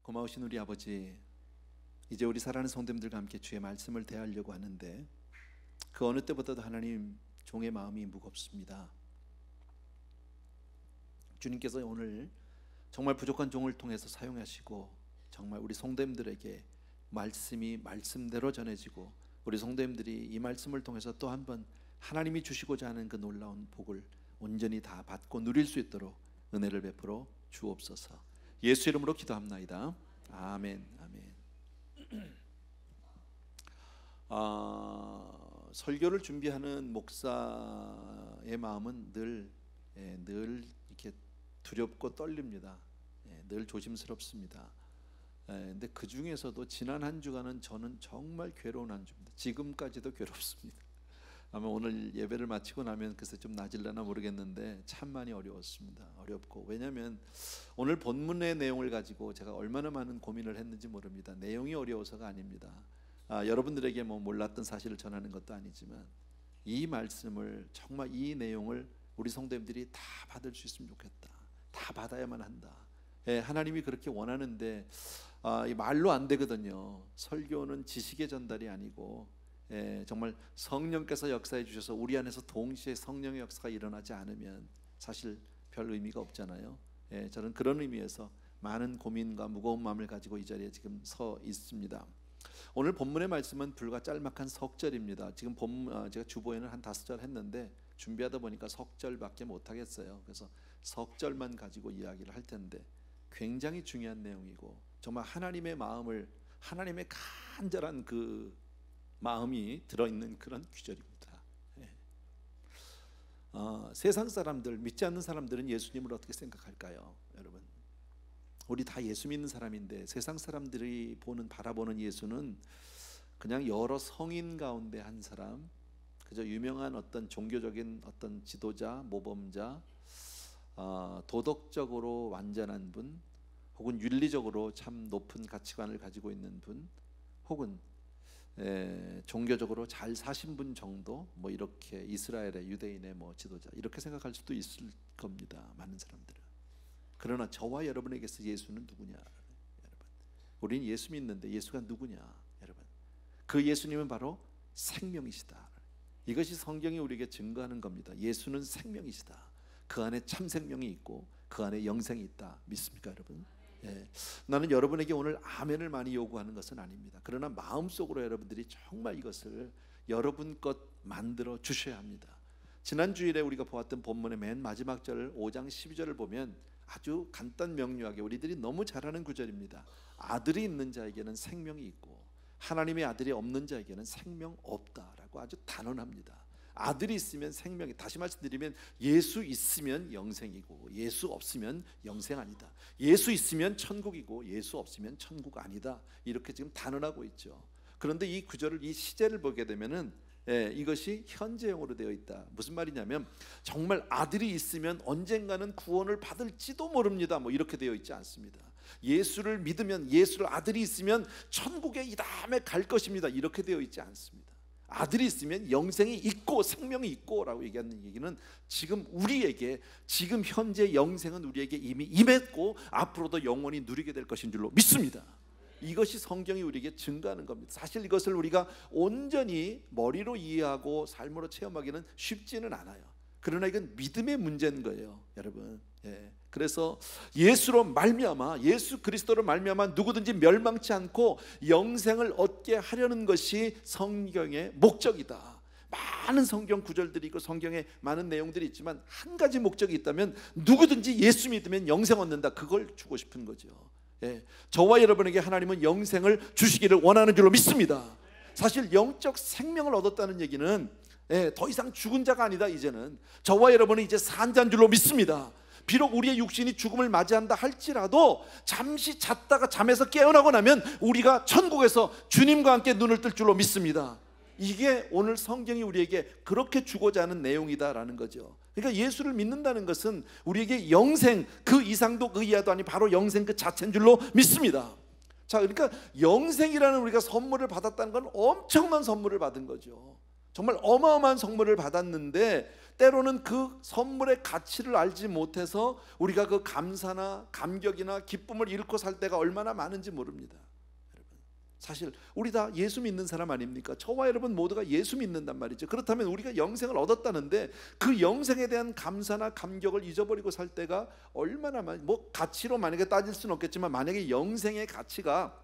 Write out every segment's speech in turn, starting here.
고마우신 우리 아버지, 이제 우리 사랑하는 성도님들과 함께 주의 말씀을 대하려고 하는데 그 어느 때보다도 하나님 종의 마음이 무겁습니다. 주님께서 오늘 정말 부족한 종을 통해서 사용하시고 정말 우리 성도님들에게 말씀이 말씀대로 전해지고 우리 성도님들이 이 말씀을 통해서 또 한 번 하나님이 주시고자 하는 그 놀라운 복을 온전히 다 받고 누릴 수 있도록 은혜를 베풀어 주옵소서. 예수 이름으로 기도합나이다. 아멘. 아멘. 설교를 준비하는 목사의 마음은 늘 이렇게 두렵고 떨립니다. 늘 조심스럽습니다. 근데 그 중에서도 지난 한 주간은 저는 정말 괴로운 한 주입니다. 지금까지도 괴롭습니다. 아마 오늘 예배를 마치고 나면 글쎄 좀 나아질려나 모르겠는데 참 많이 어려웠습니다. 어렵고, 왜냐하면 오늘 본문의 내용을 가지고 제가 얼마나 많은 고민을 했는지 모릅니다. 내용이 어려워서가 아닙니다. 여러분들에게 뭐 몰랐던 사실을 전하는 것도 아니지만 이 말씀을 정말 이 내용을 우리 성도님들이 다 받을 수 있으면 좋겠다. 다 받아야만 한다. 하나님이 그렇게 원하는데 이 말로 안 되거든요. 설교는 지식의 전달이 아니고 정말 성령께서 역사해 주셔서 우리 안에서 동시에 성령의 역사가 일어나지 않으면 사실 별 의미가 없잖아요. 저는 그런 의미에서 많은 고민과 무거운 마음을 가지고 이 자리에 지금 서 있습니다. 오늘 본문의 말씀은 불과 짤막한 석절입니다. 지금 제가 주보에는 한 5절 했는데 준비하다 보니까 석절밖에 못 하겠어요. 그래서 석절만 가지고 이야기를 할 텐데 굉장히 중요한 내용이고 정말 하나님의 마음을, 하나님의 간절한 그 마음이 들어있는 그런 구절입니다. 세상 사람들, 믿지 않는 사람들은 예수님을 어떻게 생각할까요? 여러분, 우리 다 예수 믿는 사람인데 세상 사람들이 바라보는 예수는 그냥 여러 성인 가운데 한 사람, 그저 유명한 어떤 종교적인 어떤 지도자, 모범자, 도덕적으로 완전한 분, 혹은 윤리적으로 참 높은 가치관을 가지고 있는 분, 혹은 종교적으로 잘 사신 분 정도, 뭐 이렇게 이스라엘의 유대인의 뭐 지도자, 이렇게 생각할 수도 있을 겁니다. 많은 사람들은. 그러나 저와 여러분에게서 예수는 누구냐? 여러분, 우리는 예수 믿는데 예수가 누구냐? 여러분, 그 예수님은 바로 생명이시다. 이것이 성경이 우리에게 증거하는 겁니다. 예수는 생명이시다. 그 안에 참 생명이 있고 그 안에 영생이 있다. 믿습니까, 여러분? 나는 여러분에게 오늘 아멘을 많이 요구하는 것은 아닙니다. 그러나 마음속으로 여러분들이 정말 이것을 여러분 것 만들어 주셔야 합니다. 지난 주일에 우리가 보았던 본문의 맨 마지막 절 5장 12절을 보면 아주 간단 명료하게 우리들이 너무 잘 아는 구절입니다. 아들이 있는 자에게는 생명이 있고 하나님의 아들이 없는 자에게는 생명 없다라고 아주 단언합니다. 아들이 있으면 생명이, 다시 말씀드리면 예수 있으면 영생이고 예수 없으면 영생 아니다. 예수 있으면 천국이고 예수 없으면 천국 아니다. 이렇게 지금 단언하고 있죠. 그런데 이 구절을, 이 시제를 보게 되면은 이것이 현재형으로 되어 있다. 무슨 말이냐면 정말 아들이 있으면 언젠가는 구원을 받을지도 모릅니다. 뭐 이렇게 되어 있지 않습니다. 예수를 믿으면, 예수를 아들이 있으면 천국에 이 다음에 갈 것입니다. 이렇게 되어 있지 않습니다. 아들이 있으면 영생이 있고 생명이 있고 라고 얘기하는 얘기는 지금 우리에게, 지금 현재 영생은 우리에게 이미 임했고 앞으로도 영원히 누리게 될 것인 줄로 믿습니다. 이것이 성경이 우리에게 증거하는 겁니다. 사실 이것을 우리가 온전히 머리로 이해하고 삶으로 체험하기는 쉽지는 않아요. 그러나 이건 믿음의 문제인 거예요, 여러분. 그래서 예수로 말미암아, 예수 그리스도로 말미암아 누구든지 멸망치 않고 영생을 얻게 하려는 것이 성경의 목적이다. 많은 성경 구절들이 있고 성경에 많은 내용들이 있지만 한 가지 목적이 있다면 누구든지 예수 믿으면 영생 얻는다. 그걸 주고 싶은 거죠. 저와 여러분에게 하나님은 영생을 주시기를 원하는 줄로 믿습니다. 사실 영적 생명을 얻었다는 얘기는 더 이상 죽은 자가 아니다. 이제는 저와 여러분은 이제 산 자인 줄로 믿습니다. 비록 우리의 육신이 죽음을 맞이한다 할지라도 잠시 잤다가 잠에서 깨어나고 나면 우리가 천국에서 주님과 함께 눈을 뜰 줄로 믿습니다. 이게 오늘 성경이 우리에게 그렇게 주고자 하는 내용이다라는 거죠. 그러니까 예수를 믿는다는 것은 우리에게 영생, 그 이상도 그 이하도 아닌 바로 영생 그 자체인 줄로 믿습니다. 자, 그러니까 영생이라는 우리가 선물을 받았다는 건 엄청난 선물을 받은 거죠. 정말 어마어마한 선물을 받았는데 때로는 그 선물의 가치를 알지 못해서 우리가 그 감사나 감격이나 기쁨을 잃고 살 때가 얼마나 많은지 모릅니다. 여러분, 사실 우리 다 예수 믿는 사람 아닙니까? 저와 여러분 모두가 예수 믿는단 말이죠. 그렇다면 우리가 영생을 얻었다는데 그 영생에 대한 감사나 감격을 잊어버리고 살 때가 얼마나 많이, 뭐 가치로 만약에 따질 수는 없겠지만 만약에 영생의 가치가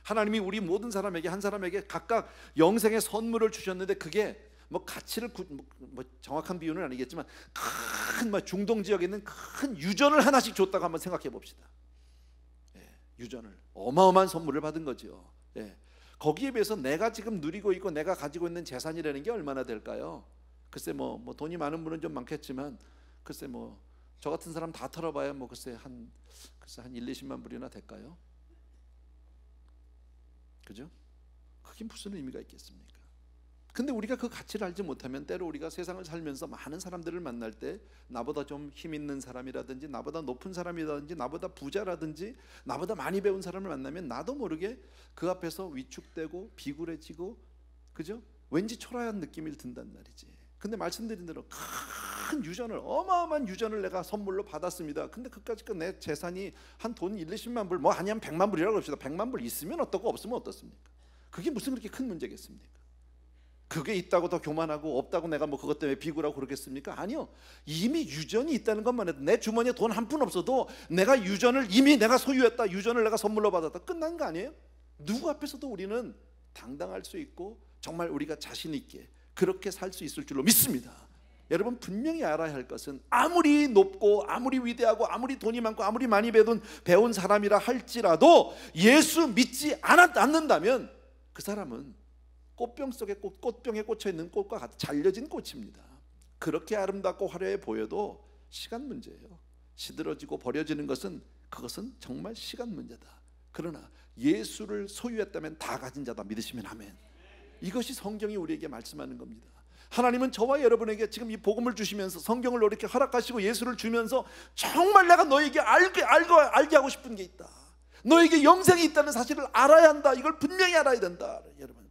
하나님이 우리 모든 사람에게 한 사람에게 각각 영생의 선물을 주셨는데 그게 뭐 가치를 뭐 정확한 비유는 아니겠지만 큰 뭐 중동 지역에 있는 큰 유전을 하나씩 줬다고 한번 생각해 봅시다. 유전을 어마어마한 선물을 받은 거죠. 거기에 비해서 내가 지금 누리고 있고 내가 가지고 있는 재산이라는 게 얼마나 될까요? 글쎄 뭐 돈이 많은 분은 좀 많겠지만 글쎄 뭐 저 같은 사람 다 털어봐야 뭐 글쎄 한 1, 20만 불이나 될까요? 그죠? 그게 무슨 의미가 있겠습니까? 근데 우리가 그 가치를 알지 못하면 때로 우리가 세상을 살면서 많은 사람들을 만날 때 나보다 좀 힘 있는 사람이라든지 나보다 높은 사람이라든지 나보다 부자라든지 나보다 많이 배운 사람을 만나면 나도 모르게 그 앞에서 위축되고 비굴해지고, 그죠? 왠지 초라한 느낌이 든단 말이지. 근데 말씀드린 대로 큰 유전을, 어마어마한 유전을 내가 선물로 받았습니다. 근데 그까짓 내 재산이 한 돈 1, 20만 불, 뭐 아니면 100만 불이라고 합시다. 100만 불 있으면 어떻고 없으면 어떻습니까? 그게 무슨 그렇게 큰 문제겠습니까? 그게 있다고 더 교만하고 없다고 내가 뭐 그것 때문에 비굴하고 그러겠습니까? 아니요. 이미 유전이 있다는 것만 해도 내 주머니에 돈 한 푼 없어도 내가 유전을 이미 내가 소유했다, 유전을 내가 선물로 받았다, 끝난 거 아니에요? 누구 앞에서도 우리는 당당할 수 있고 정말 우리가 자신 있게 그렇게 살 수 있을 줄로 믿습니다. 여러분 분명히 알아야 할 것은 아무리 높고 아무리 위대하고 아무리 돈이 많고 아무리 많이 배운 사람이라 할지라도 예수 믿지 않는다면 그 사람은 꽃병 속에 꽃병에 꽂혀 있는 꽃과 같이 잘려진 꽃입니다. 그렇게 아름답고 화려해 보여도 시간 문제예요. 시들어지고 버려지는 그것은 정말 시간 문제다. 그러나 예수를 소유했다면 다 가진 자다 믿으시면 아멘. 이것이 성경이 우리에게 말씀하는 겁니다. 하나님은 저와 여러분에게 지금 이 복음을 주시면서 성경을 이렇게 허락하시고 예수를 주면서 정말 내가 너에게 알게 하고 싶은 게 있다. 너에게 영생이 있다는 사실을 알아야 한다. 이걸 분명히 알아야 된다. 여러분,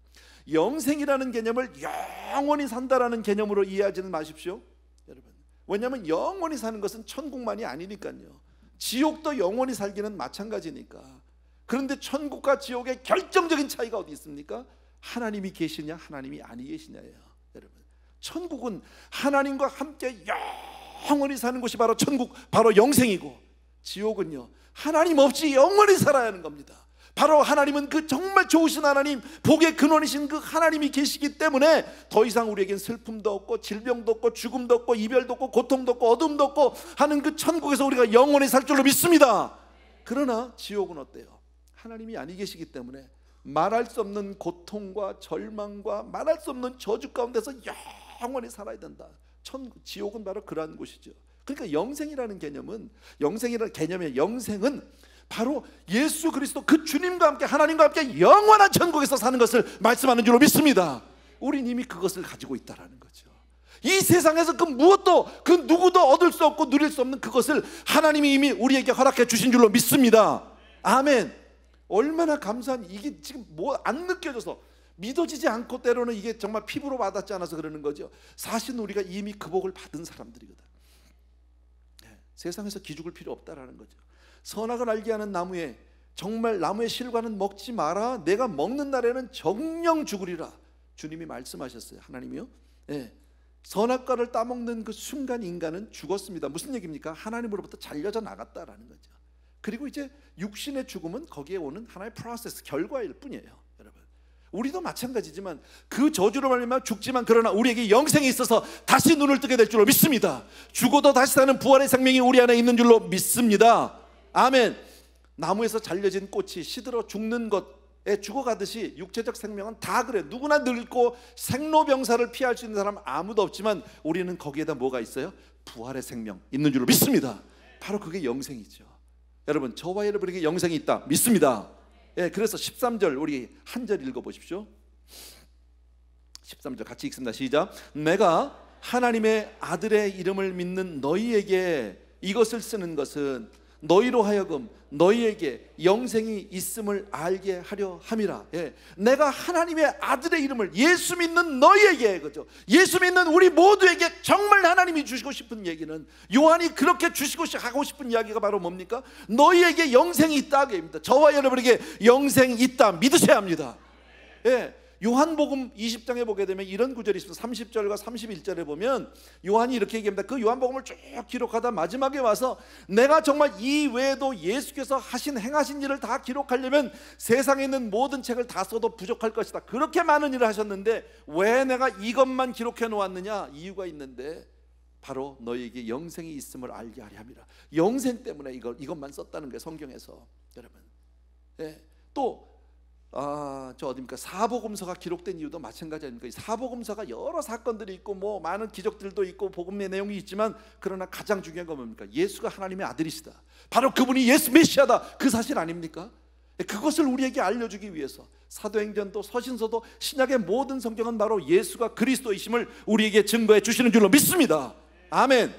영생이라는 개념을 영원히 산다라는 개념으로 이해하지는 마십시오. 여러분, 왜냐하면 영원히 사는 것은 천국만이 아니니까요. 지옥도 영원히 살기는 마찬가지니까. 그런데 천국과 지옥의 결정적인 차이가 어디 있습니까? 하나님이 계시냐 하나님이 아니 계시냐예요. 여러분, 천국은 하나님과 함께 영원히 사는 곳이 바로 천국, 바로 영생이고, 지옥은요 하나님 없이 영원히 살아야 하는 겁니다. 바로 하나님은 그 정말 좋으신 하나님, 복의 근원이신 그 하나님이 계시기 때문에 더 이상 우리에겐 슬픔도 없고 질병도 없고 죽음도 없고 이별도 없고 고통도 없고 어둠도 없고 하는 그 천국에서 우리가 영원히 살 줄로 믿습니다. 그러나 지옥은 어때요? 하나님이 아니 계시기 때문에 말할 수 없는 고통과 절망과 말할 수 없는 저주 가운데서 영원히 살아야 된다. 지옥은 바로 그러한 곳이죠. 그러니까 영생이라는 개념은 영생은 바로 예수 그리스도 그 주님과 함께 하나님과 함께 영원한 천국에서 사는 것을 말씀하는 줄로 믿습니다. 우린 이미 그것을 가지고 있다라는 거죠. 이 세상에서 그 무엇도 그 누구도 얻을 수 없고 누릴 수 없는 그것을 하나님이 이미 우리에게 허락해 주신 줄로 믿습니다. 아멘. 얼마나 감사한, 이게 지금 뭐 안 느껴져서 믿어지지 않고 때로는 이게 정말 피부로 와닿지 않아서 그러는 거죠. 사실은 우리가 이미 그 복을 받은 사람들이거든. 세상에서 기죽을 필요 없다라는 거죠. 선악을 알게 하는 나무에, 정말 나무의 실과는 먹지 마라. 내가 먹는 날에는 정령 죽으리라. 주님이 말씀하셨어요. 하나님이요. 선악과를 따먹는 그 순간 인간은 죽었습니다. 무슨 얘기입니까? 하나님으로부터 잘려져 나갔다라는 거죠. 그리고 이제 육신의 죽음은 거기에 오는 하나의 프로세스, 결과일 뿐이에요. 여러분, 우리도 마찬가지지만 그 저주로 말미암아 죽지만 그러나 우리에게 영생이 있어서 다시 눈을 뜨게 될 줄로 믿습니다. 죽어도 다시 사는 부활의 생명이 우리 안에 있는 줄로 믿습니다. 아멘. 나무에서 잘려진 꽃이 시들어 죽는 것에 죽어가듯이 육체적 생명은 다 그래. 누구나 늙고 생로병사를 피할 수 있는 사람 아무도 없지만 우리는 거기에다 뭐가 있어요? 부활의 생명 있는 줄로 믿습니다. 바로 그게 영생이죠. 여러분, 저와 여러분에게 영생이 있다 믿습니다. 그래서 13절 우리 한 절 읽어보십시오. 13절 같이 읽습니다. 시작. 내가 하나님의 아들의 이름을 믿는 너희에게 이것을 쓰는 것은 너희로 하여금 너희에게 영생이 있음을 알게 하려 함이라. 내가 하나님의 아들의 이름을 예수 믿는 너희에게, 그죠? 예수 믿는 우리 모두에게 정말 하나님이 주시고 싶은 얘기는, 요한이 그렇게 주시고 하고 싶은 이야기가 바로 뭡니까? 너희에게 영생이 있다 그 얘기입니다. 저와 여러분에게 영생이 있다 믿으셔야 합니다. 요한복음 20장에 보게 되면 이런 구절이 있습니다. 30절과 31절에 보면 요한이 이렇게 얘기합니다. 그 요한복음을 쭉 기록하다 마지막에 와서 내가 정말 이 외에도 예수께서 하신 행하신 일을 다 기록하려면 세상에 있는 모든 책을 다 써도 부족할 것이다. 그렇게 많은 일을 하셨는데 왜 내가 이것만 기록해 놓았느냐? 이유가 있는데 바로 너희에게 영생이 있음을 알게 하려 함이라. 영생 때문에 이것만 썼다는 거예요, 성경에서. 여러분, 또 저 어디입니까? 사복음서가 기록된 이유도 마찬가지 아닙니까? 사복음서가 여러 사건들이 있고 뭐 많은 기적들도 있고 복음의 내용이 있지만, 그러나 가장 중요한 건 뭡니까? 예수가 하나님의 아들이시다, 바로 그분이 예수 메시아다, 그 사실 아닙니까? 그것을 우리에게 알려주기 위해서 사도행전도 서신서도 신약의 모든 성경은 바로 예수가 그리스도이심을 우리에게 증거해 주시는 줄로 믿습니다. 아멘.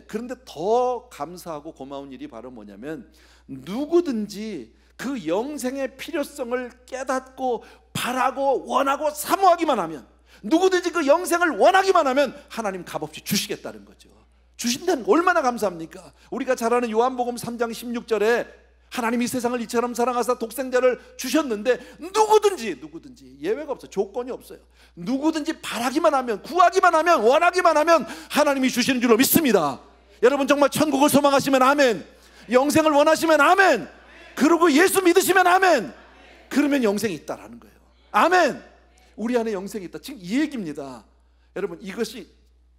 그런데 더 감사하고 고마운 일이 바로 뭐냐면, 누구든지 그 영생의 필요성을 깨닫고 바라고 원하고 사모하기만 하면, 누구든지 그 영생을 원하기만 하면 하나님 값없이 주시겠다는 거죠. 주신다는 거 얼마나 감사합니까? 우리가 잘 아는 요한복음 3장 16절에 하나님이 세상을 이처럼 사랑하사 독생자를 주셨는데, 누구든지 예외가 없어요. 조건이 없어요. 누구든지 바라기만 하면, 구하기만 하면, 원하기만 하면 하나님이 주시는 줄로 믿습니다. 여러분 정말 천국을 소망하시면 아멘, 영생을 원하시면 아멘, 그리고 예수 믿으시면 아멘, 그러면 영생이 있다라는 거예요. 아멘. 우리 안에 영생이 있다, 지금 이 얘기입니다. 여러분, 이것이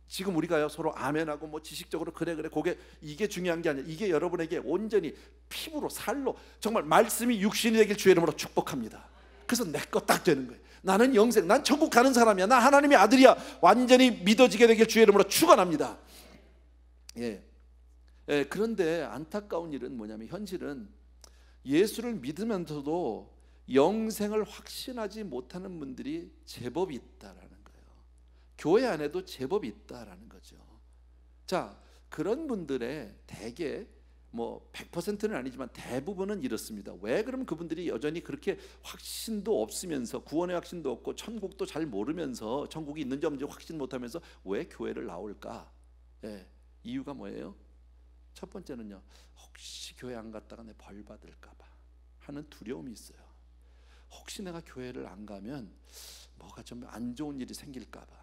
지금 우리가요 서로 아멘하고 뭐 지식적으로 그래 이게 중요한 게 아니라, 이게 여러분에게 온전히 피부로 살로 정말 말씀이 육신이 되길 주의 이름으로 축복합니다. 그래서 내 거 딱 되는 거예요. 나는 영생, 난 천국 가는 사람이야, 난 하나님의 아들이야, 완전히 믿어지게 되길 주의 이름으로 축원합니다. 그런데 안타까운 일은 뭐냐면, 현실은 예수를 믿으면서도 영생을 확신하지 못하는 분들이 제법 있다라는 거예요. 교회 안에도 제법 있다라는 거죠. 자, 그런 분들의 대개 뭐 100%는 아니지만 대부분은 이렇습니다. 왜 그러면 그분들이 여전히 그렇게 확신도 없으면서, 구원의 확신도 없고 천국도 잘 모르면서, 천국이 있는지 없는지 확신 못하면서 왜 교회를 나올까? 이유가 뭐예요? 첫 번째는요, 혹시 교회 안 갔다가 내 벌 받을까 봐 하는 두려움이 있어요. 혹시 내가 교회를 안 가면 뭐가 좀 안 좋은 일이 생길까 봐,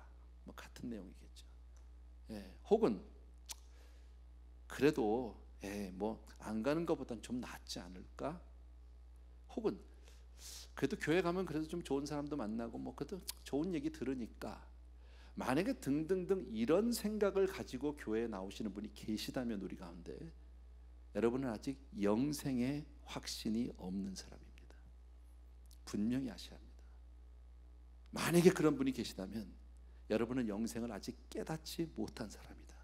뭐 같은 내용이겠죠. 혹은 그래도 뭐 안 가는 것보단 좀 낫지 않을까? 혹은 그래도 교회 가면 그래도 좀 좋은 사람도 만나고 뭐 그래도 좋은 얘기 들으니까, 만약에 등등등 이런 생각을 가지고 교회에 나오시는 분이 계시다면 우리 가운데, 여러분은 아직 영생의 확신이 없는 사람입니다. 분명히 아셔야 합니다. 만약에 그런 분이 계시다면 여러분은 영생을 아직 깨닫지 못한 사람이다.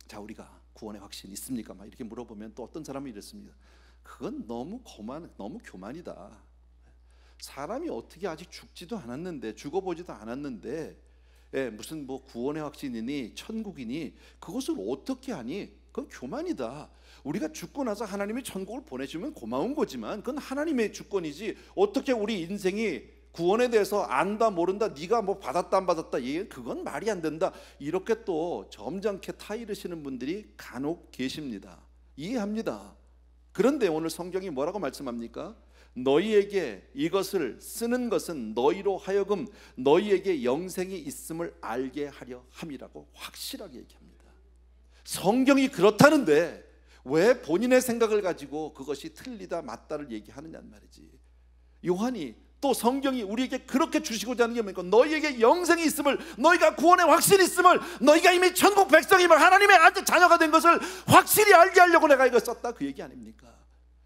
자, 우리가 구원의 확신 있습니까? 막 이렇게 물어보면 또 어떤 사람이 이랬습니다. 그건 너무 교만이다. 사람이 어떻게 아직 죽지도 않았는데, 죽어보지도 않았는데 무슨 뭐 구원의 확신이니 천국이니 그것을 어떻게 하니? 그건 교만이다. 우리가 죽고 나서 하나님이 천국을 보내주면 고마운 거지만 그건 하나님의 주권이지, 어떻게 우리 인생이 구원에 대해서 안다 모른다, 네가 뭐 받았다 안 받았다, 그건 말이 안 된다, 이렇게 또 점잖게 타이르시는 분들이 간혹 계십니다. 이해합니다. 그런데 오늘 성경이 뭐라고 말씀합니까? 너희에게 이것을 쓰는 것은 너희로 하여금 너희에게 영생이 있음을 알게 하려 함이라고 확실하게 얘기합니다. 성경이 그렇다는데 왜 본인의 생각을 가지고 그것이 틀리다 맞다를 얘기하느냐는 말이지. 요한이 또 성경이 우리에게 그렇게 주시고자 하는 게 뭡니까? 너희에게 영생이 있음을, 너희가 구원의 확신이 있음을, 너희가 이미 천국 백성임을, 하나님의 아들 자녀가 된 것을 확실히 알게 하려고 내가 이걸 썼다, 그 얘기 아닙니까?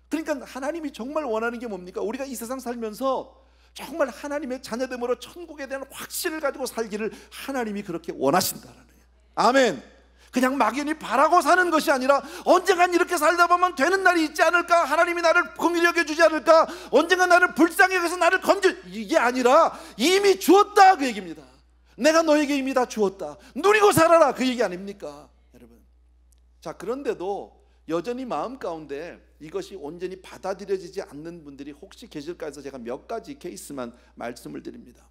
그러니까 하나님이 정말 원하는 게 뭡니까? 우리가 이 세상 살면서 정말 하나님의 자녀됨으로 천국에 대한 확신을 가지고 살기를 하나님이 그렇게 원하신다라는 거예요. 아멘. 그냥 막연히 바라고 사는 것이 아니라, 언젠간 이렇게 살다 보면 되는 날이 있지 않을까, 하나님이 나를 긍휼히 여겨주지 않을까, 언젠간 나를 불쌍히 여겨서 나를 건져, 이게 아니라 이미 주었다, 그 얘기입니다. 내가 너에게 이미 다 주었다, 누리고 살아라, 그 얘기 아닙니까? 여러분, 자, 그런데도 여전히 마음 가운데 이것이 온전히 받아들여지지 않는 분들이 혹시 계실까 해서 제가 몇 가지 케이스만 말씀을 드립니다.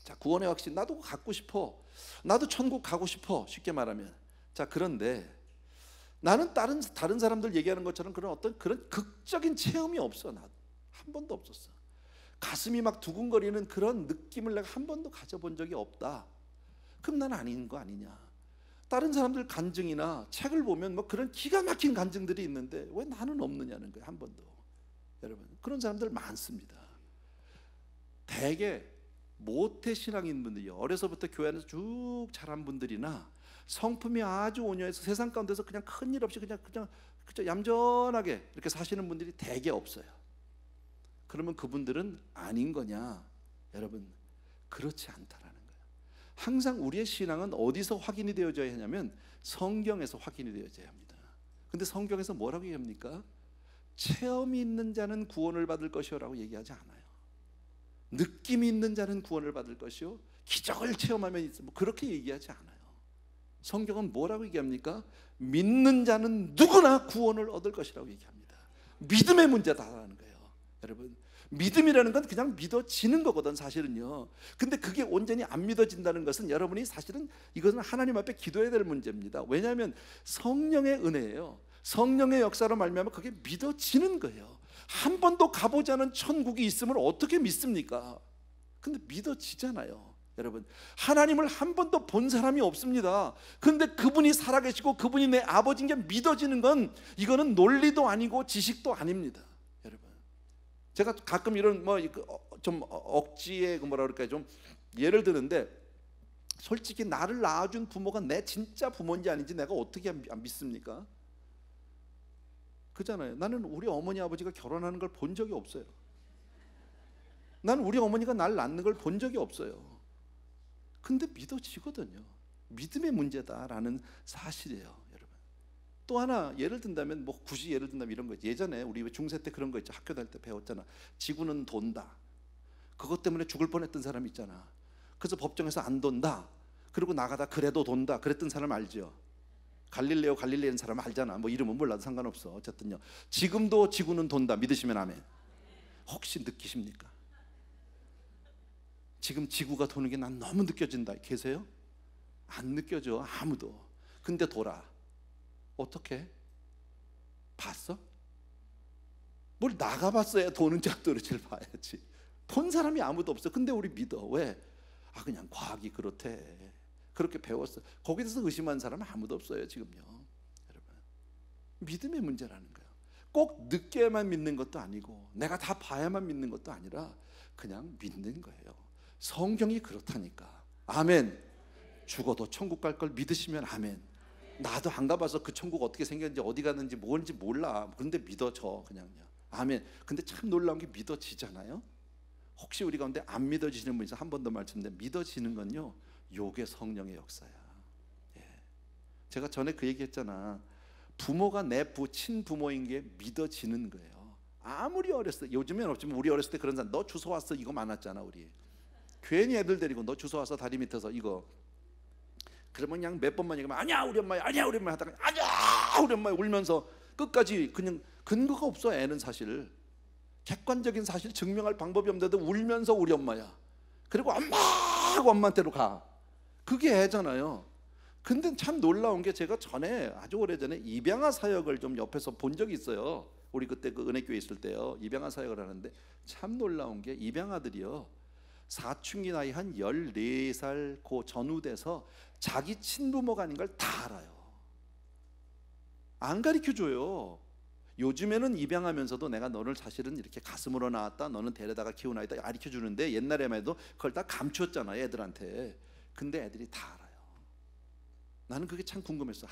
자, 구원의 확신, 나도 갖고 싶어, 나도 천국 가고 싶어, 쉽게 말하면. 자, 그런데 나는 다른 사람들 얘기하는 것처럼 그런 극적인 체험이 없어. 나 한 번도 없었어. 가슴이 막 두근거리는 그런 느낌을 내가 한 번도 가져본 적이 없다. 그럼 난 아닌 거 아니냐. 다른 사람들 간증이나 책을 보면 뭐 그런 기가 막힌 간증들이 있는데 왜 나는 없느냐는 거예요. 한 번도. 여러분, 그런 사람들 많습니다. 대개 모태신앙인 분들이 어려서부터 교회 안에서 쭉 자란 분들이나 성품이 아주 온유해서 세상 가운데서 그냥 큰일 없이 그냥 얌전하게 이렇게 사시는 분들이 대개 없어요. 그러면 그분들은 아닌 거냐? 여러분, 그렇지 않다라는 거예요. 항상 우리의 신앙은 어디서 확인이 되어져야 하냐면 성경에서 확인이 되어져야 합니다. 근데 성경에서 뭐라고 얘기합니까? 체험이 있는 자는 구원을 받을 것이요라고 얘기하지 않아요. 느낌이 있는 자는 구원을 받을 것이요, 기적을 체험하면 뭐 그렇게 얘기하지 않아요. 성경은 뭐라고 얘기합니까? 믿는 자는 누구나 구원을 얻을 것이라고 얘기합니다. 믿음의 문제다라는 거예요. 여러분, 믿음이라는 건 그냥 믿어지는 거거든 사실은요. 근데 그게 온전히 안 믿어진다는 것은 여러분이 사실은 이것은 하나님 앞에 기도해야 될 문제입니다. 왜냐하면 성령의 은혜예요. 성령의 역사로 말미암아 그게 믿어지는 거예요. 한 번도 가보지 않은 천국이 있음을 어떻게 믿습니까? 근데 믿어지잖아요. 여러분, 하나님을 한 번도 본 사람이 없습니다. 근데 그분이 살아계시고 그분이 내 아버지인 게 믿어지는 건 이거는 논리도 아니고 지식도 아닙니다. 여러분, 제가 가끔 이런 좀 억지의 뭐라 그럴까요, 좀 예를 드는데, 솔직히 나를 낳아준 부모가 내 진짜 부모인지 아닌지 내가 어떻게 안 믿습니까? 그잖아요. 나는 우리 어머니 아버지가 결혼하는 걸 본 적이 없어요. 나는 우리 어머니가 날 낳는 걸 본 적이 없어요. 근데 믿어지거든요. 믿음의 문제다라는 사실이에요, 여러분. 또 하나 예를 든다면 굳이 예를 든다면 이런 거, 예전에 우리 중세 때 그런 거 있죠. 학교 다닐 때 배웠잖아. 지구는 돈다. 그것 때문에 죽을 뻔했던 사람 있잖아. 그래서 법정에서 안 돈다. 그리고 나가다 그래도 돈다. 그랬던 사람 알죠? 갈릴레오는 사람 알잖아. 뭐 이름은 몰라도 상관없어. 어쨌든요. 지금도 지구는 돈다. 믿으시면 아멘. 혹시 느끼십니까? 지금 지구가 도는 게 난 너무 느껴진다. 계세요? 안 느껴져, 아무도. 근데 돌아. 어떻게? 봤어? 뭘 나가봤어야 도는지 안 도는지를 봐야지. 본 사람이 아무도 없어. 근데 우리 믿어. 왜? 그냥 과학이 그렇대. 그렇게 배웠어. 거기에 대해서 의심한 사람은 아무도 없어요 지금요. 여러분, 믿음의 문제라는 거예요. 꼭 느껴야만 믿는 것도 아니고 내가 다 봐야만 믿는 것도 아니라 그냥 믿는 거예요. 성경이 그렇다니까. 아멘. 죽어도 천국 갈 걸 믿으시면 아멘. 나도 안 가봐서 그 천국 어떻게 생겼는지 어디 갔는지 뭔지 몰라. 그런데 믿어져 그냥요. 아멘. 근데 참 놀라운 게 믿어지잖아요. 혹시 우리 가운데 안 믿어지시는 분 있어? 한 번 더 말씀드리는데, 믿어지는 건요, 요게 성령의 역사야. 제가 전에 그 얘기했잖아. 부모가 내 친부모인 게 믿어지는 거예요. 아무리 어렸을 때, 요즘엔 없지만 우리 어렸을 때 그런 사람, 너 주워 왔어 이거 많았잖아. 우리 괜히 애들 데리고 너 주워 와서 다리 밑에서 이거, 그러면 그냥 몇 번만 얘기하면 아니야 우리 엄마야, 아니야 우리 엄마야 하다가 아니야 우리 엄마야 울면서 끝까지. 그냥 근거가 없어. 애는 사실 객관적인 사실 증명할 방법이 없는데도 울면서 우리 엄마야. 그리고 엄마 하고 엄마한테로 가. 그게 애잖아요. 근데 참 놀라운 게, 제가 전에 아주 오래전에 입양아 사역을 좀 옆에서 본 적이 있어요. 우리 그때 그 은혜교회 있을 때요, 입양아 사역을 하는데 참 놀라운 게, 입양아들이요 사춘기 나이 한 14살 그 전후돼서 자기 친부모가 아닌 걸 다 알아요. 안 가르쳐줘요. 요즘에는 입양하면서도 내가 너를 사실은 이렇게 가슴으로 낳았다, 너는 데려다가 키운 아이다 가르쳐주는데, 옛날에만 해도 그걸 다 감추었잖아요 애들한테. 근데 애들이 다 알아요. 나는 그게 참 궁금했어.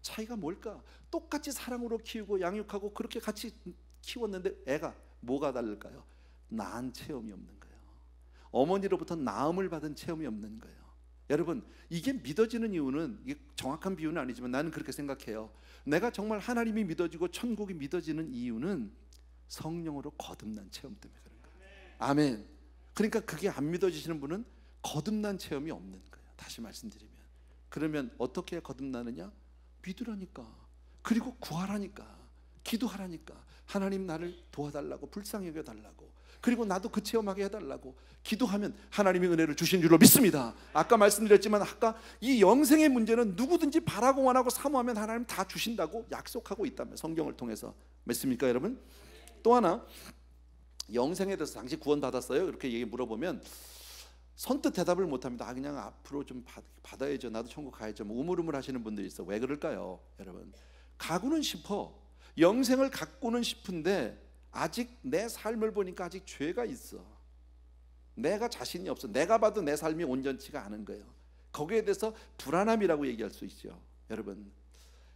차이가 뭘까? 똑같이 사랑으로 키우고 양육하고 그렇게 같이 키웠는데 애가 뭐가 다를까요? 낳은 체험이 없는 거예요. 어머니로부터 낳음을 받은 체험이 없는 거예요. 여러분, 이게 믿어지는 이유는, 이게 정확한 비유는 아니지만 나는 그렇게 생각해요. 내가 정말 하나님이 믿어지고 천국이 믿어지는 이유는 성령으로 거듭난 체험 때문에 그런 거예요. 아멘. 그러니까 그게 안 믿어지시는 분은 거듭난 체험이 없는 거예요. 다시 말씀드리면, 그러면 어떻게 거듭나느냐? 믿으라니까. 그리고 구하라니까, 기도하라니까. 하나님 나를 도와달라고, 불쌍히 여겨달라고, 그리고 나도 그 체험하게 해달라고 기도하면 하나님이 은혜를 주신 줄로 믿습니다. 아까 말씀드렸지만 아까 이 영생의 문제는 누구든지 바라고 원하고 사모하면 하나님 다 주신다고 약속하고 있다며, 성경을 통해서. 맞습니까 여러분? 또 하나, 영생에 대해서 당신 구원 받았어요? 이렇게 얘기 물어보면 선뜻 대답을 못합니다. 그냥 앞으로 좀 받아야죠, 나도 천국 가야죠, 뭐 우물우물 하시는 분들이 있어. 왜 그럴까요 여러분? 가고는 싶어, 영생을 갖고는 싶은데 아직 내 삶을 보니까 아직 죄가 있어. 내가 자신이 없어. 내가 봐도 내 삶이 온전치가 않은 거예요. 거기에 대해서 불안함이라고 얘기할 수 있죠. 여러분,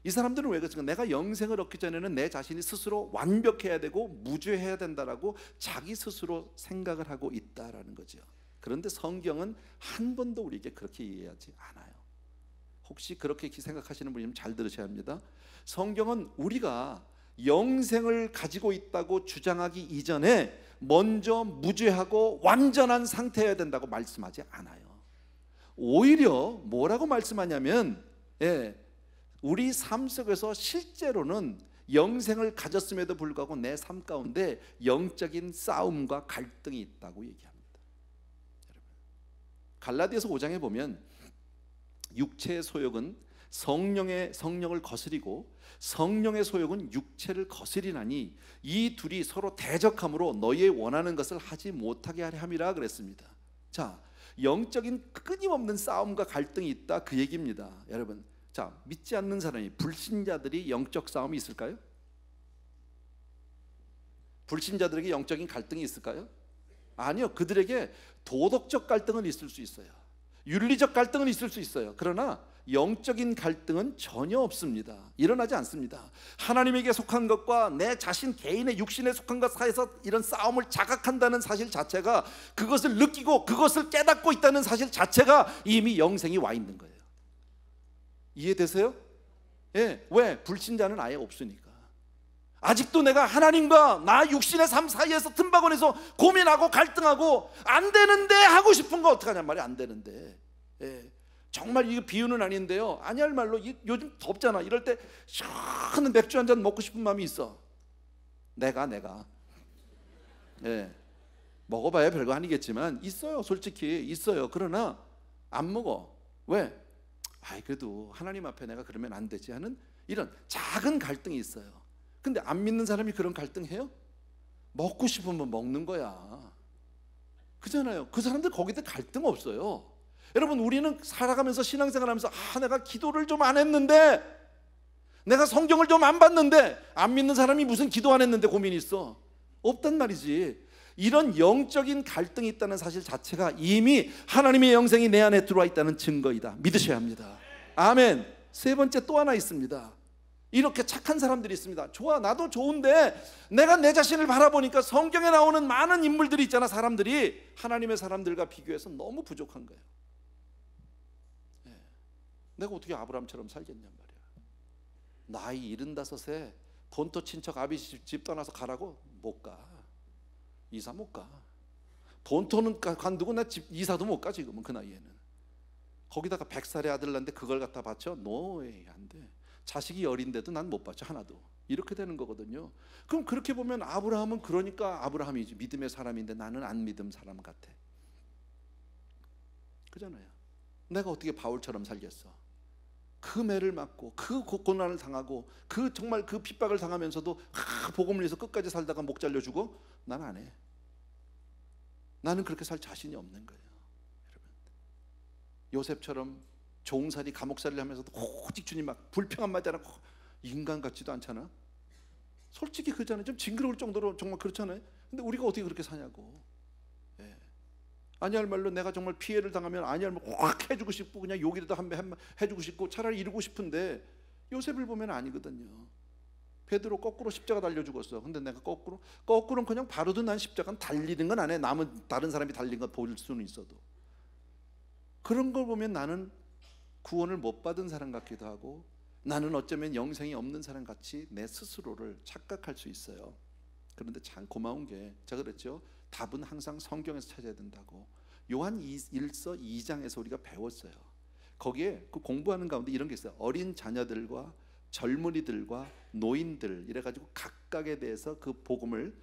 이 사람들은 왜 그렇습니까? 내가 영생을 얻기 전에는 내 자신이 스스로 완벽해야 되고 무죄해야 된다라고 자기 스스로 생각을 하고 있다라는 거죠. 그런데 성경은 한 번도 우리에게 그렇게 이해하지 않아요. 혹시 그렇게 생각하시는 분이면 잘 들으셔야 합니다. 성경은 우리가 영생을 가지고 있다고 주장하기 이전에 먼저 무죄하고 완전한 상태여야 된다고 말씀하지 않아요. 오히려 뭐라고 말씀하냐면, 우리 삶 속에서 실제로는 영생을 가졌음에도 불구하고 내 삶 가운데 영적인 싸움과 갈등이 있다고 얘기합니다. 여러분, 갈라디아서 5장에 보면 육체의 소욕은 성령을 거스리고 성령의 소욕은 육체를 거스리나니 이 둘이 서로 대적함으로 너희의 원하는 것을 하지 못하게 하려 함이라 그랬습니다. 자, 영적인 끊임없는 싸움과 갈등이 있다, 그 얘기입니다. 여러분, 자, 믿지 않는 사람이, 불신자들이 영적 싸움이 있을까요? 불신자들에게 영적인 갈등이 있을까요? 아니요. 그들에게 도덕적 갈등은 있을 수 있어요. 윤리적 갈등은 있을 수 있어요. 그러나 영적인 갈등은 전혀 없습니다. 일어나지 않습니다. 하나님에게 속한 것과 내 자신 개인의 육신에 속한 것 사이에서 이런 싸움을 자각한다는 사실 자체가, 그것을 느끼고 그것을 깨닫고 있다는 사실 자체가 이미 영생이 와 있는 거예요. 이해되세요? 왜? 불신자는 아예 없으니까. 아직도 내가 하나님과 나 육신의 삶 사이에서 틈바구니에서 고민하고 갈등하고, 안 되는데 하고 싶은 거 어떡하냔 말이야. 안 되는데. 정말 이거 비유는 아닌데요, 아니할 말로 요즘 덥잖아. 이럴 때 시원한 맥주 한 잔 먹고 싶은 마음이 있어. 내가 먹어봐야 별거 아니겠지만 있어요. 솔직히 있어요. 그러나 안 먹어. 왜? 그래도 하나님 앞에 내가 그러면 안 되지 하는 이런 작은 갈등이 있어요. 근데 안 믿는 사람이 그런 갈등해요? 먹고 싶으면 먹는 거야. 그잖아요. 그 사람들 거기다 갈등 없어요. 여러분, 우리는 살아가면서 신앙생활하면서 내가 기도를 좀 안 했는데, 내가 성경을 좀 안 봤는데, 안 믿는 사람이 무슨 기도 안 했는데 고민이 있어? 없단 말이지. 이런 영적인 갈등이 있다는 사실 자체가 이미 하나님의 영생이 내 안에 들어와 있다는 증거이다. 믿으셔야 합니다. 아멘. 세 번째, 또 하나 있습니다. 이렇게 착한 사람들이 있습니다. 좋아, 나도 좋은데 내가 내 자신을 바라보니까 성경에 나오는 많은 인물들이 있잖아. 사람들이 하나님의 사람들과 비교해서 너무 부족한 거예요. 내가 어떻게 아브라함처럼 살겠냔 말이야. 나이 75에 본토 친척 아비 집 떠나서 가라고? 못 가. 이사 못 가. 본토는 간두고 나 집 이사도 못 가. 지금은 그 나이에는. 거기다가 100살의 아들 낳는데 그걸 갖다 바쳐? 노에 안 돼. 자식이 어린데도 난 못 바쳐, 하나도. 이렇게 되는 거거든요. 그럼 그렇게 보면 아브라함은, 그러니까 아브라함이지, 믿음의 사람인데 나는 안 믿음 사람 같아. 그잖아요. 내가 어떻게 바울처럼 살겠어? 그 매를 맞고 그 고난을 당하고 정말 그 핍박을 당하면서도 복음을 위해서 끝까지 살다가 목 잘려주고, 난 안 해. 나는 그렇게 살 자신이 없는 거예요. 여러분, 요셉처럼 종살이 감옥살이를 하면서도 오직 주님 막 불평한 마디 않고, 인간 같지도 않잖아. 솔직히 그렇잖아요. 좀 징그러울 정도로 정말 그렇잖아요. 근데 우리가 어떻게 그렇게 사냐고. 아니할 말로 내가 정말 피해를 당하면 아니할 말로 확 해주고 싶고, 그냥 욕이라도 한번 해주고 싶고, 차라리 이루고 싶은데, 요셉을 보면 아니거든요. 베드로 거꾸로 십자가 달려 죽었어. 근데 내가 거꾸로는 그냥 바로도 난 십자가는 달리는 건 안 해. 남은 다른 사람이 달린 거 볼 수는 있어도. 그런 걸 보면 나는 구원을 못 받은 사람 같기도 하고, 나는 어쩌면 영생이 없는 사람 같이 내 스스로를 착각할 수 있어요. 그런데 참 고마운 게, 제가 그랬죠, 답은 항상 성경에서 찾아야 된다고. 요한 1서 2장에서 우리가 배웠어요. 거기에 그 공부하는 가운데 이런 게 있어요. 어린 자녀들과 젊은이들과 노인들 이래가지고 각각에 대해서 그 복음을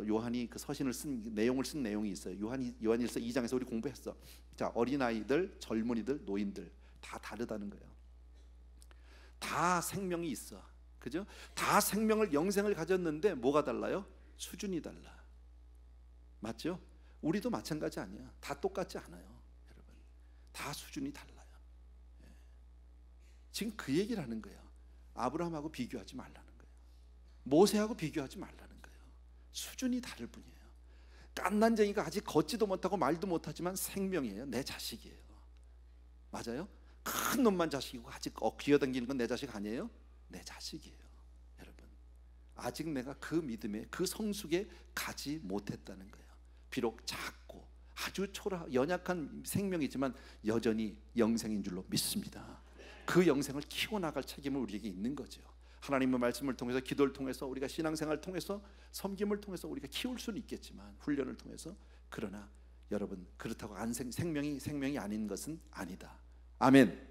요한이 그 서신을 쓴 내용이 있어요. 요한일서 2장에서 우리 공부했어. 자, 어린아이들, 젊은이들, 노인들 다 다르다는 거예요. 다 생명이 있어, 그죠? 다 생명을, 영생을 가졌는데 뭐가 달라요? 수준이 달라. 맞죠? 우리도 마찬가지 아니야. 다 똑같지 않아요, 여러분. 다 수준이 달라요. 지금 그 얘기를 하는 거예요. 아브라함하고 비교하지 말라는 거예요. 모세하고 비교하지 말라는 거예요. 수준이 다를 뿐이에요. 깐난쟁이가 아직 걷지도 못하고 말도 못하지만 생명이에요. 내 자식이에요. 맞아요? 큰 놈만 자식이고 아직 기어다니는 건 내 자식 아니에요? 내 자식이에요. 여러분, 아직 내가 그 믿음에, 그 성숙에 가지 못했다는 거예요. 비록 작고 아주 연약한 생명이지만 여전히 영생인 줄로 믿습니다. 그 영생을 키워나갈 책임은 우리에게 있는 거죠. 하나님의 말씀을 통해서, 기도를 통해서, 우리가 신앙생활을 통해서, 섬김을 통해서 우리가 키울 수는 있겠지만, 훈련을 통해서. 그러나 여러분, 그렇다고 생명이 아닌 것은 아니다. 아멘.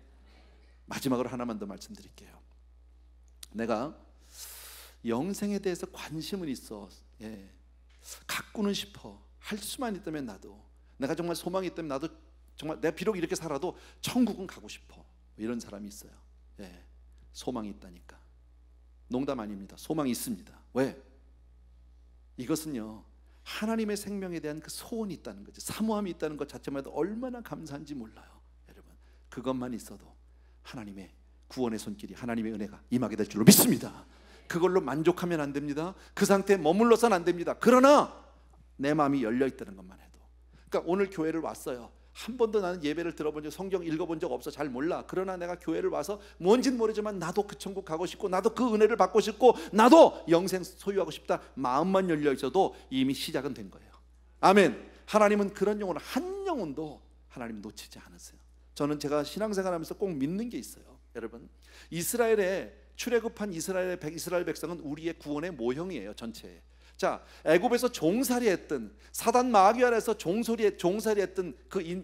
마지막으로 하나만 더 말씀드릴게요. 내가 영생에 대해서 관심은 있어, 갖고는 싶어. 할 수만 있다면 나도, 내가 정말 소망이 있다면 나도 정말, 내가 비록 이렇게 살아도 천국은 가고 싶어. 이런 사람이 있어요. 소망이 있다니까. 농담 아닙니다. 소망이 있습니다. 왜? 이것은요, 하나님의 생명에 대한 그 소원이 있다는 거죠. 사모함이 있다는 것 자체만 해도 얼마나 감사한지 몰라요, 여러분. 그것만 있어도 하나님의 구원의 손길이, 하나님의 은혜가 임하게 될 줄로 믿습니다. 그걸로 만족하면 안 됩니다. 그 상태에 머물러서는 안 됩니다. 그러나 내 마음이 열려 있다는 것만 해도. 그러니까 오늘 교회를 왔어요. 한 번도 나는 예배를 들어본 적, 성경 읽어본 적 없어. 잘 몰라. 그러나 내가 교회를 와서 뭔진 모르지만 나도 그 천국 가고 싶고, 나도 그 은혜를 받고 싶고, 나도 영생 소유하고 싶다. 마음만 열려 있어도 이미 시작은 된 거예요. 아멘. 하나님은 그런 영혼 한 영혼도 하나님 놓치지 않으세요. 저는 제가 신앙생활하면서 꼭 믿는 게 있어요. 여러분, 이스라엘에 출애굽한 이스라엘 백성은 우리의 구원의 모형이에요. 전체에. 자, 애굽에서 종살이했던, 사단 마귀 아래서 종살이했던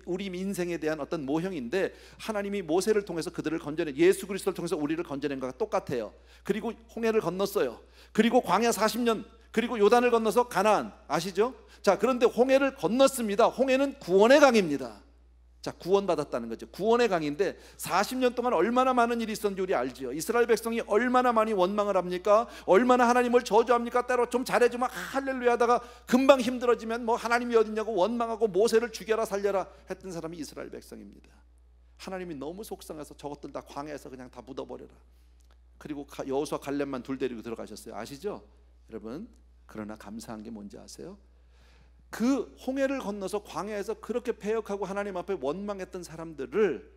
우리 인생에 대한 어떤 모형인데, 하나님이 모세를 통해서 그들을 건져내, 예수 그리스도를 통해서 우리를 건져낸 것과 똑같아요. 그리고 홍해를 건넜어요. 그리고 광야 40년, 그리고 요단을 건너서 가나안, 아시죠? 자, 그런데 홍해를 건넜습니다. 홍해는 구원의 강입니다. 자, 구원받았다는 거죠. 구원의 강인데 40년 동안 얼마나 많은 일이 있었는지 우리 알지요. 이스라엘 백성이 얼마나 많이 원망을 합니까? 얼마나 하나님을 저주합니까? 때로 좀 잘해주면 할렐루야 하다가 금방 힘들어지면 뭐 하나님이 어딨냐고 원망하고 모세를 죽여라 살려라 했던 사람이 이스라엘 백성입니다. 하나님이 너무 속상해서 저것들 다 광야에서 그냥 다 묻어버려라. 그리고 여호수아 갈렙만 둘 데리고 들어가셨어요. 아시죠? 여러분, 그러나 감사한 게 뭔지 아세요? 그 홍해를 건너서 광야에서 그렇게 패역하고 하나님 앞에 원망했던 사람들을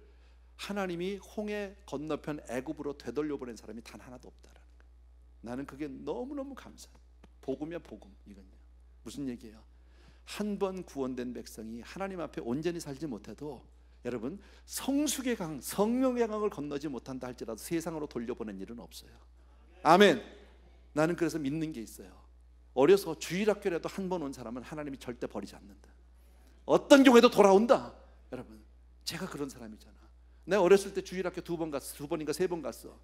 하나님이 홍해 건너편 애굽으로 되돌려보낸 사람이 단 하나도 없다라는 거예요. 나는 그게 너무너무 감사해요. 복음이야, 복음. 이건요, 무슨 얘기예요? 한 번 구원된 백성이 하나님 앞에 온전히 살지 못해도, 여러분, 성숙의 강, 성령의 강을 건너지 못한다 할지라도 세상으로 돌려보낸 일은 없어요. 아멘. 나는 그래서 믿는 게 있어요. 어려서 주일학교라도 한 번 온 사람은 하나님이 절대 버리지 않는다. 어떤 경우에도 돌아온다. 여러분, 제가 그런 사람이잖아. 내가 어렸을 때 주일학교 2번 갔어. 2번인가 3번 갔어.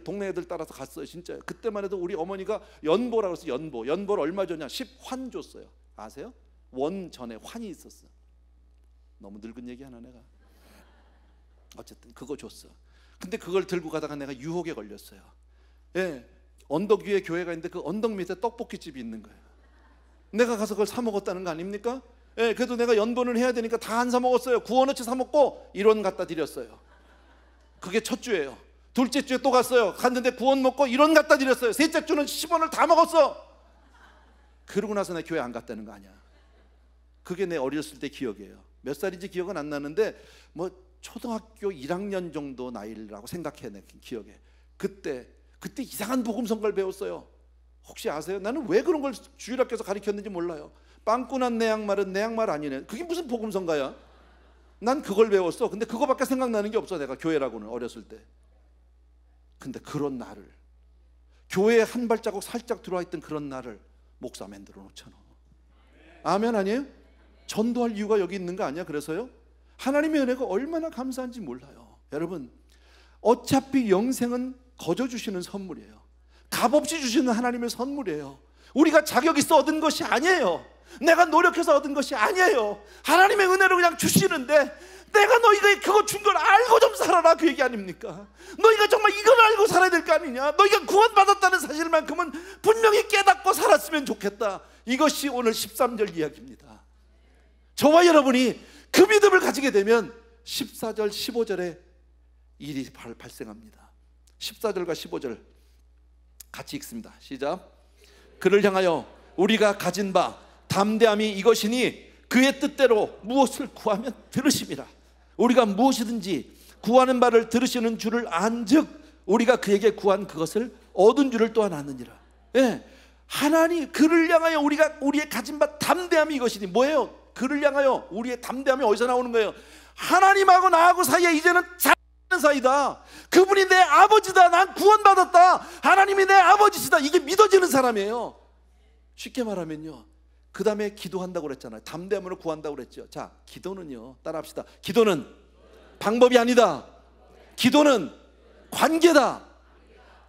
동네 애들 따라서 갔어요. 진짜. 그때만 해도 우리 어머니가 연보라고 해서 연보를 얼마 줬냐? 10환 줬어요. 아세요? 원 전에 환이 있었어. 너무 늙은 얘기 하나 내가. 어쨌든 그거 줬어. 근데 그걸 들고 가다가 내가 유혹에 걸렸어요. 언덕 위에 교회가 있는데 그 언덕 밑에 떡볶이집이 있는 거예요. 내가 가서 그걸 사 먹었다는 거 아닙니까? 그래도 내가 연본을 해야 되니까 다 안 사 먹었어요. 9원어치 사 먹고 1원 갖다 드렸어요. 그게 첫 주예요. 둘째 주에 또 갔는데 9원 먹고 1원 갖다 드렸어요. 셋째 주는 10원을 다 먹었어. 그러고 나서 내가 교회 안 갔다는 거 아니야. 그게 내 어렸을 때 기억이에요. 몇 살인지 기억은 안 나는데 뭐 초등학교 1학년 정도 나이라고 생각해. 내 기억에. 그때 이상한 복음 성가를 배웠어요. 혹시 아세요? 나는 왜 그런 걸 주일학교에서 가르쳤는지 몰라요. 빵꾸난 내 양말은 내 양말 아니네. 그게 무슨 복음 성가야? 난 그걸 배웠어. 근데 그거밖에 생각나는 게 없어. 내가 교회라고는 어렸을 때. 근데 그런 날을, 교회에 한 발자국 살짝 들어와 있던 그런 날을 목사 만들어 놓잖아. 아멘 아니에요? 전도할 이유가 여기 있는 거 아니야? 그래서요, 하나님의 은혜가 얼마나 감사한지 몰라요. 여러분, 어차피 영생은 거저 주시는 선물이에요. 값없이 주시는 하나님의 선물이에요. 우리가 자격 있어 얻은 것이 아니에요. 내가 노력해서 얻은 것이 아니에요. 하나님의 은혜로 그냥 주시는데, 내가 너희가 그거 준 걸 알고 좀 살아라, 그 얘기 아닙니까? 너희가 정말 이걸 알고 살아야 될 거 아니냐? 너희가 구원받았다는 사실만큼은 분명히 깨닫고 살았으면 좋겠다. 이것이 오늘 13절 이야기입니다. 저와 여러분이 그 믿음을 가지게 되면 14절 15절에 일이 발생합니다. 14절과 15절 같이 읽습니다. 시작. 그를 향하여 우리가 가진 바 담대함이 이것이니 그의 뜻대로 무엇을 구하면 들으심이라. 우리가 무엇이든지 구하는 바를 들으시는 줄을 안즉 우리가 그에게 구한 그것을 얻은 줄을 또한 아느니라. 예, 하나님 그를 향하여 우리의 가진 바 담대함이 이것이니 뭐예요? 그를 향하여 우리의 담대함이 어디서 나오는 거예요? 하나님하고 나하고 사이에 이제는 사는 사이다. 그분이 내 아버지다. 난 구원받았다. 하나님이 내 아버지시다. 이게 믿어지는 사람이에요. 쉽게 말하면요, 그 다음에 기도한다고 그랬잖아요. 담대함으로 구한다고 그랬죠. 자, 기도는요, 따라합시다. 기도는 방법이 아니다. 기도는 관계다.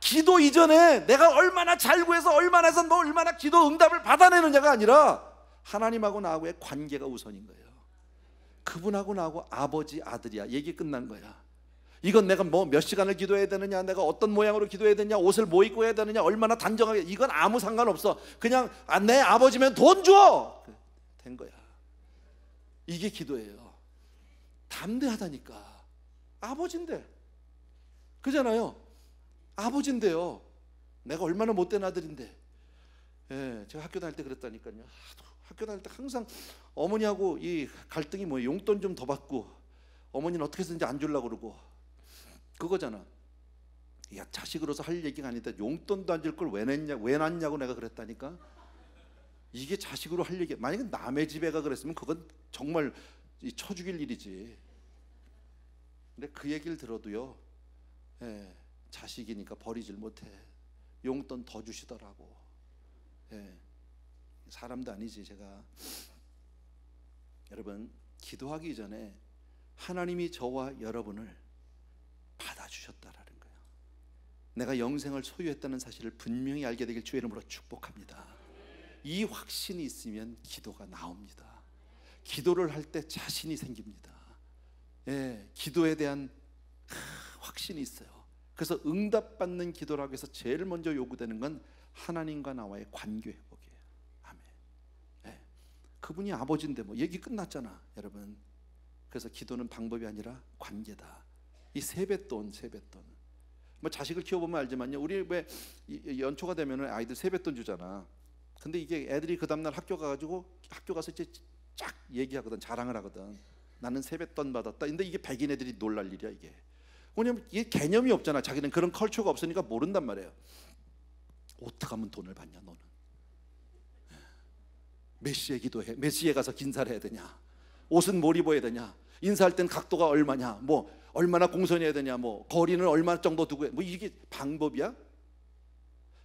기도 이전에 내가 얼마나 잘 구해서 얼마나 해서 너 얼마나 기도 응답을 받아내느냐가 아니라 하나님하고 나하고의 관계가 우선인 거예요. 그분하고 나하고 아버지 아들이야. 얘기 끝난 거야. 이건 내가 뭐 몇 시간을 기도해야 되느냐, 내가 어떤 모양으로 기도해야 되느냐, 옷을 뭐 입고 해야 되느냐, 얼마나 단정하게, 이건 아무 상관없어. 그냥 내 아버지면 돈 줘! 된 거야. 이게 기도예요. 담대하다니까. 아버지인데, 그잖아요. 아버지인데요. 내가 얼마나 못된 아들인데. 예, 제가 학교 다닐 때 그랬다니까요. 학교 다닐 때 항상 어머니하고 이 갈등이 뭐예요? 용돈 좀 더 받고 어머니는 어떻게 해서든지 안 주려고 그러고, 그거잖아. 야, 자식으로서 할 얘기가 아니다. 용돈도 안 줄 걸 왜 놨냐고 내가 그랬다니까. 이게 자식으로 할 얘기. 만약에 남의 집에가 그랬으면 그건 정말 쳐 죽일 일이지. 근데 그 얘기를 들어도요, 예, 자식이니까 버리질 못해. 용돈 더 주시더라고. 예, 사람도 아니지 제가. 여러분, 기도하기 전에 하나님이 저와 여러분을 받아주셨다라는 거예요. 내가 영생을 소유했다는 사실을 분명히 알게 되길 주의 이름으로 축복합니다. 이 확신이 있으면 기도가 나옵니다. 기도를 할 때 자신이 생깁니다. 예, 기도에 대한 확신이 있어요. 그래서 응답받는 기도라고 해서 제일 먼저 요구되는 건 하나님과 나와의 관계 회복이에요. 아멘. 예, 그분이 아버지인데 뭐 얘기 끝났잖아, 여러분. 그래서 기도는 방법이 아니라 관계다. 이 세뱃돈. 뭐 자식을 키워보면 알지만요, 우리 왜 연초가 되면은 아이들 세뱃돈 주잖아. 근데 이게 애들이 그 다음날 학교 가서 이제 쫙 얘기하거든, 자랑을 하거든. 나는 세뱃돈 받았다. 근데 이게 백인 애들이 놀랄 일이야 이게. 왜냐면 이게 개념이 없잖아. 자기는 그런 컬처가 없으니까 모른단 말이에요. 어떻게 하면 돈을 받냐 너는? 몇 시에 기도해? 몇 시에 가서 긴사를 해야 되냐? 옷은 뭘 입어야 되냐? 인사할 땐 각도가 얼마냐? 뭐 얼마나 공손해야 되냐? 뭐 거리는 얼마 정도 두고 해? 뭐 이게 방법이야?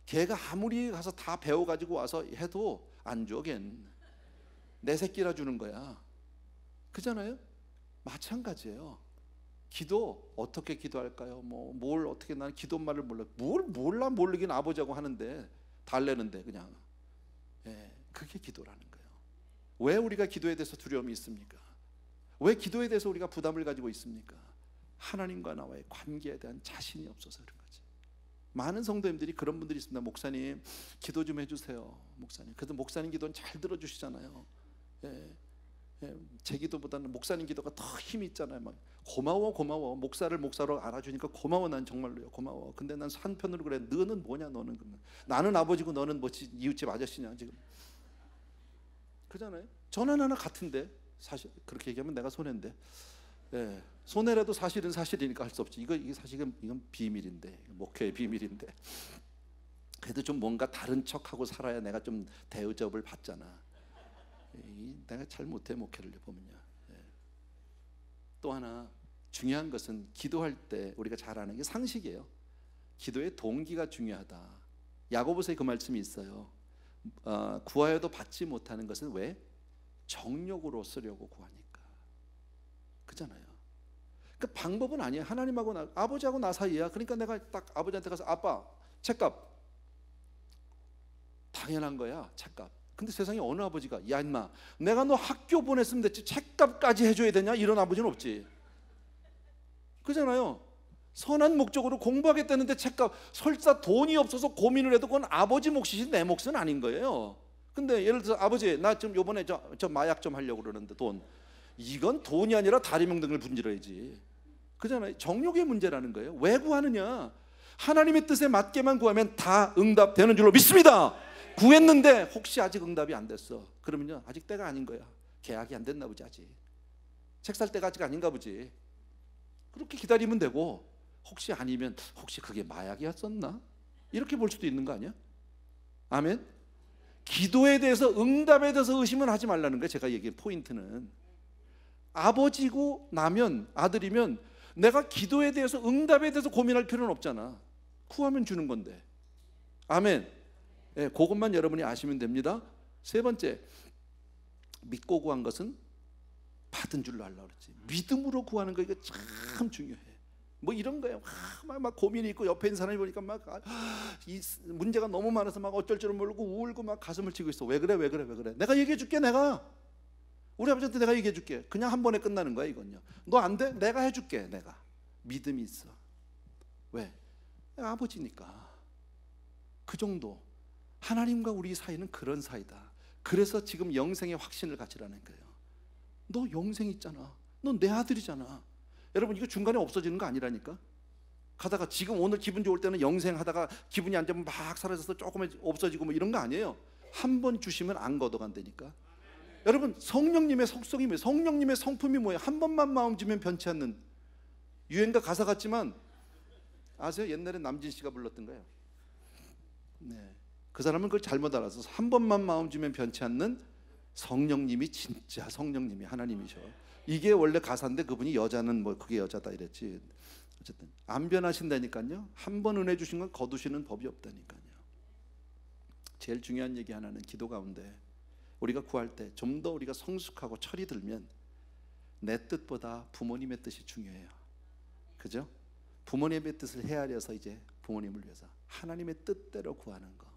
걔가 아무리 가서 다 배워가지고 와서 해도 안 줘. 걔는 내 새끼라 주는 거야. 그잖아요? 마찬가지예요. 기도 어떻게 기도할까요? 뭐 뭘 어떻게, 난 기도말을 몰라. 뭘 몰라 모르긴 아버지하고 하는데 달래는데 그냥. 예, 그게 기도라는 거예요. 왜 우리가 기도에 대해서 두려움이 있습니까? 왜 기도에 대해서 우리가 부담을 가지고 있습니까? 하나님과 나와의 관계에 대한 자신이 없어서 그런 거지. 많은 성도님들이 그런 분들이 있습니다. 목사님 기도 좀 해주세요. 목사님. 그래도 목사님 기도는 잘 들어주시잖아요. 예. 예, 제 기도보다는 목사님 기도가 더 힘이 있잖아요. 막 고마워. 목사를 목사로 알아주니까 고마워. 난 정말로요, 고마워. 근데 난 한편으로 그래. 너는 뭐냐? 너는 그러면 나는 아버지고 너는 뭐 이웃집 아저씨냐 지금. 그잖아요. 전화 하나 같은데 사실 그렇게 얘기하면 내가 손해인데. 예, 손해라도 사실은 사실이니까 할 수 없지. 이게 사실은 이건 비밀인데, 목회의 비밀인데. 그래도 좀 뭔가 다른 척하고 살아야 내가 좀 대우접을 받잖아. 내가 잘 못해 목회를 보면요. 예. 또 하나 중요한 것은 기도할 때 우리가 잘 아는 게 상식이에요. 기도의 동기가 중요하다. 야고보서에 그 말씀이 있어요. 구하여도 받지 못하는 것은 왜? 정욕으로 쓰려고 구하니까. 그잖아요. 그 방법은 아니야. 하나님하고 아버지하고 나 사이야. 그러니까 내가 딱 아버지한테 가서 아빠 책값, 당연한 거야. 책값. 근데 세상에 어느 아버지가 야 인마 내가 너 학교 보냈으면 됐지 책값까지 해줘야 되냐, 이런 아버지는 없지. 그잖아요. 선한 목적으로 공부하겠다는데 책값, 설사 돈이 없어서 고민을 해도 그건 아버지 몫이지 내 몫은 아닌 거예요. 근데 예를 들어서 아버지 나 지금 요번에 저 마약 좀 하려고 그러는데 돈, 이건 돈이 아니라 다리명등을 분질러야지. 그잖아요. 정욕의 문제라는 거예요. 왜 구하느냐? 하나님의 뜻에 맞게만 구하면 다 응답되는 줄로 믿습니다. 구했는데 혹시 아직 응답이 안 됐어. 그러면요 아직 때가 아닌 거야. 계약이 안 됐나 보지. 아직 책 살 때가 아직 아닌가 보지. 그렇게 기다리면 되고, 혹시 아니면 혹시 그게 마약이었었나? 이렇게 볼 수도 있는 거 아니야? 아멘. 기도에 대해서, 응답에 대해서 의심은 하지 말라는 거예요. 제가 얘기한 포인트는 아버지고 나면, 아들이면 내가 기도에 대해서, 응답에 대해서 고민할 필요는 없잖아. 구하면 주는 건데. 아멘. 예, 그것만 여러분이 아시면 됩니다. 세 번째, 믿고 구한 것은 받은 줄로 알라 그랬지. 믿음으로 구하는 거, 이거 참 중요해. 뭐 이런 거예요. 막 고민이 있고 옆에 있는 사람이 보니까 막 이 문제가 너무 많아서 막 어쩔 줄을 모르고 울고 막 가슴을 치고 있어. 왜 그래? 내가 얘기해 줄게. 내가 우리 아버지한테 내가 얘기해 줄게. 그냥 한 번에 끝나는 거야 이건요. 너 안 돼? 내가 해줄게. 내가 믿음이 있어. 왜? 내가 아버지니까. 그 정도. 하나님과 우리 사이는 그런 사이다. 그래서 지금 영생의 확신을 가지라는 거예요. 너 영생 있잖아. 너 내 아들이잖아. 여러분 이거 중간에 없어지는 거 아니라니까. 가다가 지금 오늘 기분 좋을 때는 영생 하다가 기분이 안 좋으면 막 사라져서 조금 없어지고 뭐 이런 거 아니에요. 한 번 주시면 안 걷어간다니까. 여러분 성령님의 속성이 뭐예요? 성령님의 성품이 뭐예요? 한 번만 마음 주면 변치 않는, 유행가 가사 같지만 아세요? 옛날에 남진 씨가 불렀던 거예요. 네. 그 사람은 그걸 잘못 알아서 한 번만 마음 주면 변치 않는 성령님이 진짜 성령님이 하나님이셔. 이게 원래 가사인데 그분이 여자는 뭐 그게 여자다 이랬지. 어쨌든 안 변하신다니까요. 한 번 은혜 주신 건 거두시는 법이 없다니까요. 제일 중요한 얘기 하나는 기도 가운데 우리가 구할 때 좀 더 우리가 성숙하고 철이 들면 내 뜻보다 부모님의 뜻이 중요해요. 그죠? 부모님의 뜻을 헤아려서 이제 부모님을 위해서 하나님의 뜻대로 구하는 거,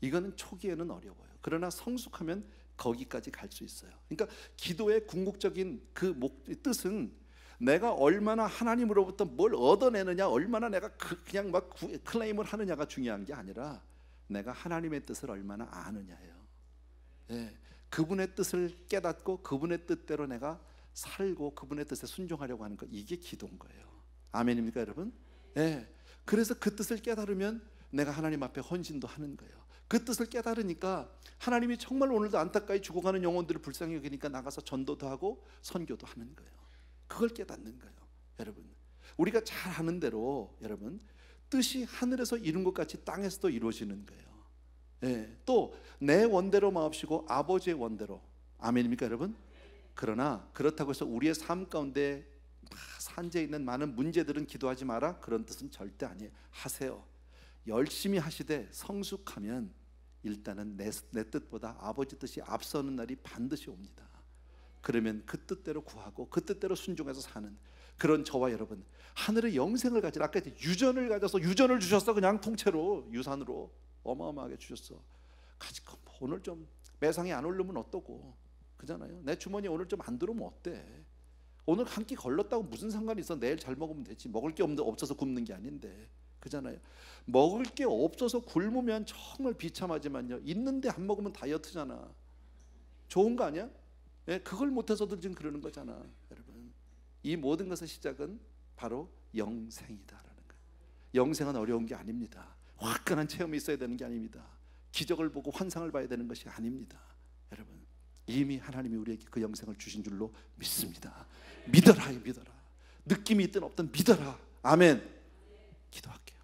이거는 초기에는 어려워요. 그러나 성숙하면 거기까지 갈 수 있어요. 그러니까 기도의 궁극적인 그 뜻은 내가 얼마나 하나님으로부터 뭘 얻어내느냐, 얼마나 내가 그냥 막 클레임을 하느냐가 중요한 게 아니라 내가 하나님의 뜻을 얼마나 아느냐예요. 예, 그분의 뜻을 깨닫고 그분의 뜻대로 내가 살고 그분의 뜻에 순종하려고 하는 거, 이게 기도인 거예요. 아멘입니까 여러분? 예, 그래서 그 뜻을 깨달으면 내가 하나님 앞에 헌신도 하는 거예요. 그 뜻을 깨달으니까 하나님이 정말 오늘도 안타까이 죽어가는 영혼들을 불쌍히 여기니까 나가서 전도도 하고 선교도 하는 거예요. 그걸 깨닫는 거예요. 여러분 우리가 잘 아는 대로 여러분 뜻이 하늘에서 이룬 것 같이 땅에서도 이루어지는 거예요. 예, 또 내 원대로 마옵시고 아버지의 원대로. 아멘입니까 여러분? 그러나 그렇다고 해서 우리의 삶 가운데 산재해 있는 많은 문제들은 기도하지 마라, 그런 뜻은 절대 아니에요. 하세요. 열심히 하시되 성숙하면 일단은 내 뜻보다 아버지 뜻이 앞서는 날이 반드시 옵니다. 그러면 그 뜻대로 구하고 그 뜻대로 순종해서 사는 그런 저와 여러분, 하늘의 영생을 가지라. 아까 유전을 가져서 유전을 주셨어. 그냥 통째로 유산으로 어마어마하게 주셨어. 가지고 오늘 좀 매상에 안 오르면 어떠고, 그잖아요. 내 주머니에 오늘 좀 안 들어오면 어때? 오늘 한 끼 걸렀다고 무슨 상관이 있어? 내일 잘 먹으면 되지. 먹을 게 없어서 굶는 게 아닌데, 그잖아요. 먹을 게 없어서 굶으면 정말 비참하지만요, 있는데 안 먹으면 다이어트잖아. 좋은 거 아니야? 예, 그걸 못해서도 지금 그러는 거잖아. 여러분 이 모든 것의 시작은 바로 영생이다라는 거예요. 영생은 어려운 게 아닙니다. 화끈한 체험이 있어야 되는 게 아닙니다. 기적을 보고 환상을 봐야 되는 것이 아닙니다. 여러분 이미 하나님이 우리에게 그 영생을 주신 줄로 믿습니다. 믿어라, 믿어라. 느낌이 있든 없든 믿어라. 아멘. 기도할게요.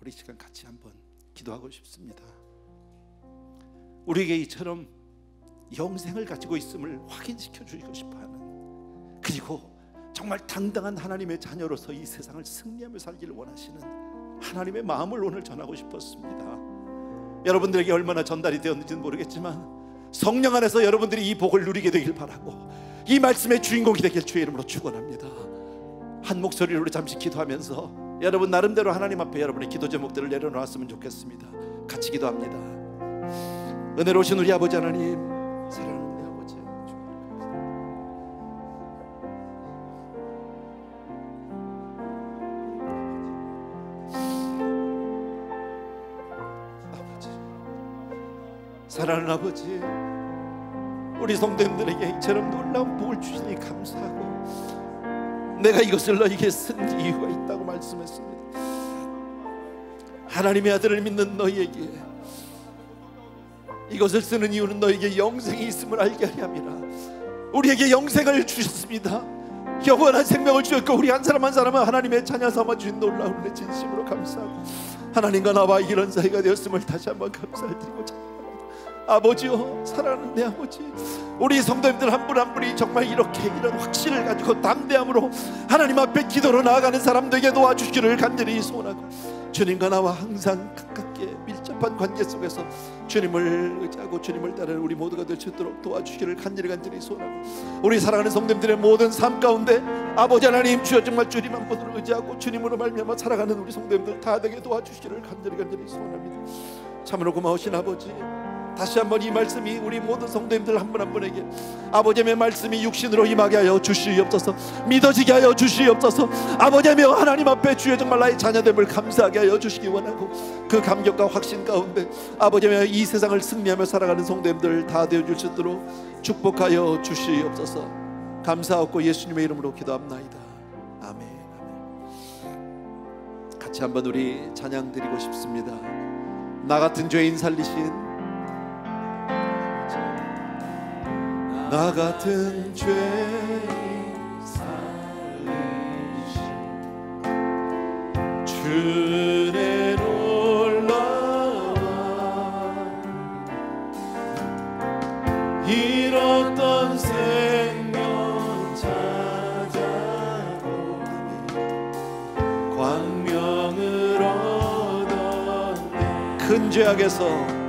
우리 시간 같이 한번 기도하고 싶습니다. 우리에게 이처럼 영생을 가지고 있음을 확인시켜 주시고 싶어하는, 그리고 정말 당당한 하나님의 자녀로서 이 세상을 승리하며 살기를 원하시는 하나님의 마음을 오늘 전하고 싶었습니다. 여러분들에게 얼마나 전달이 되었는지는 모르겠지만 성령 안에서 여러분들이 이 복을 누리게 되길 바라고 이 말씀의 주인공이 되길 주의 이름으로 축원합니다. 한 목소리로 우리 잠시 기도하면서 여러분 나름대로 하나님 앞에 여러분의 기도 제목들을 내려놓았으면 좋겠습니다. 같이 기도합니다. 은혜로우신 우리 아버지 하나님, 사랑하는 우리 아버지, 사랑하는 아버지, 우리 성도님들에게 이처럼 놀라운 복을 주시니 감사하고 내가 이것을 너에게 쓴 이유가 있다고 말씀했습니다. 하나님의 아들을 믿는 너희에게 이것을 쓰는 이유는 너에게 영생이 있음을 알게 하려 함이라. 우리에게 영생을 주셨습니다. 영원한 생명을 주셨고 우리 한 사람 한 사람은 하나님의 자녀 삼아 주신 놀라운 은혜 진심으로 감사하고 하나님과 나와 이런 사이가 되었음을 다시 한번 감사를 드리고 찬양합니다. 아버지요, 사랑하는 내 아버지, 우리 성도님들 한 분 한 분이 정말 이렇게 이런 확신을 가지고 담대함으로 하나님 앞에 기도로 나아가는 사람들에게 도와주시기를 간절히 소원하고 주님과 나와 항상 가깝게 밀접한 관계 속에서 주님을 의지하고 주님을 따르는 우리 모두가 될 수 있도록 도와주시기를 간절히 소원하고 우리 사랑하는 성도님들의 모든 삶 가운데 아버지 하나님 주여 정말 주님 한 분으로 의지하고 주님으로 말미암아 살아가는 우리 성도님들 다 되게 도와주시기를 간절히 소원합니다. 참으로 고마우신 아버지, 다시 한번 이 말씀이 우리 모든 성도님들 한 분 한 분에게 아버지의 말씀이 육신으로 임하게 하여 주시옵소서. 믿어지게 하여 주시옵소서. 아버지며 하나님 앞에 주여 정말 나의 자녀됨을 감사하게 하여 주시기 원하고 그 감격과 확신 가운데 아버지며 이 세상을 승리하며 살아가는 성도님들 다 되어줄 수 있도록 축복하여 주시옵소서. 감사하고 예수님의 이름으로 기도합나이다. 아멘. 같이 한번 우리 찬양 드리고 싶습니다. 나 같은 죄인 살리신, 나 같은 죄인 살리신 주의 놀라운 잃었던 생명 찾아보니 광명을 얻었네. 큰 죄악에서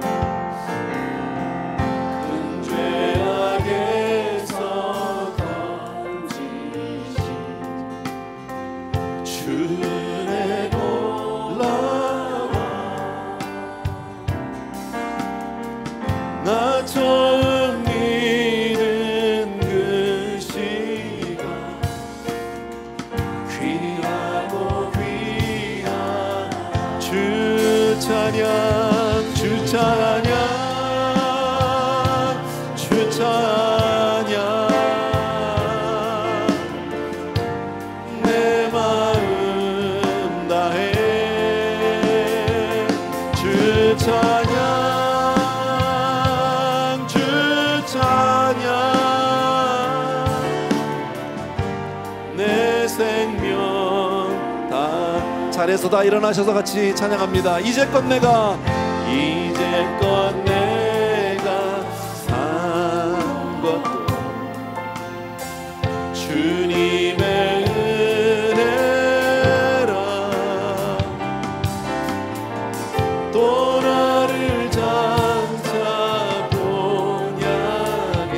나 처음 믿은 그 시간 귀하고 귀한 주 찬양, 주 찬양, 주 찬양, 내 마음 다해 주 찬양, 내 생명 다. 자리에서 다 일어나셔서 같이 찬양합니다. 이제껏 내가 산 것도 주님의 은혜라. 또 나를 장차 본향에